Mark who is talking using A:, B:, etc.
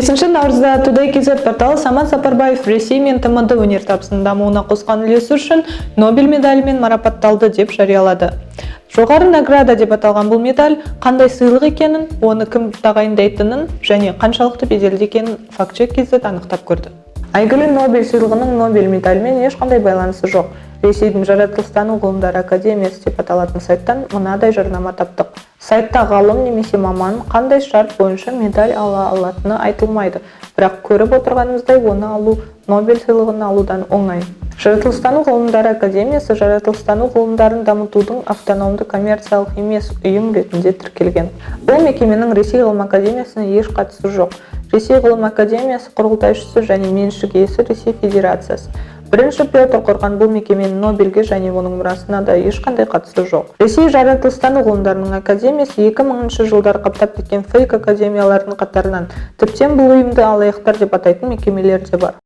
A: 5 наурызда Today KZ порталы Самат Сапарбаев Ресей мен ТМД өнертабысының дамуына қосқан үлесі үшін Нобель медалімен марапатталды деп жариялады. Жоғары награда деп аталған бұл медаль қандай сыйлық екенін, оны кім тағайындайтынын және қаншалықты беделді екенін фактчек KZ анықтап көрді. Әйгілі Нобель сыйлығының Нобель медалімен ешқандай байланысы жоқ. Ресейдің жаратылыстану ғылымдары академиясы деп аталатын сайттан мынадай жарнама таптық. Сайтта ғалым немесе маман қандай шарт бойынша медаль ала алатыны айтылмайды, бірақ көріп отырғанымыздай оны алу Нобель сыйлығын алудан оңай. Жаратылыстану ғылымдары академиясы жаратылыстану ғылымдарын дамытудың автономды коммерциялық емес ұйым ретінде тіркелген. Бұл мекеменің Ресей ғылым академиясына еш қатысы жоқ. Ресей ғылым академиясы құрылтайшысы және меншік иесі Ресей Федерациясы. Бірінші Петр құрған бұл мекеменің Нобельге және оның мұрасына да ешқандай қатысы жоқ. Ресей жаратылыстану ғылымдарының академиясы 2000 жылдар қаптап кеткен фейк академиялардың қатарынан. Тіптен бұл ұйымды алаяқтар деп атайтын мекемелер де бар.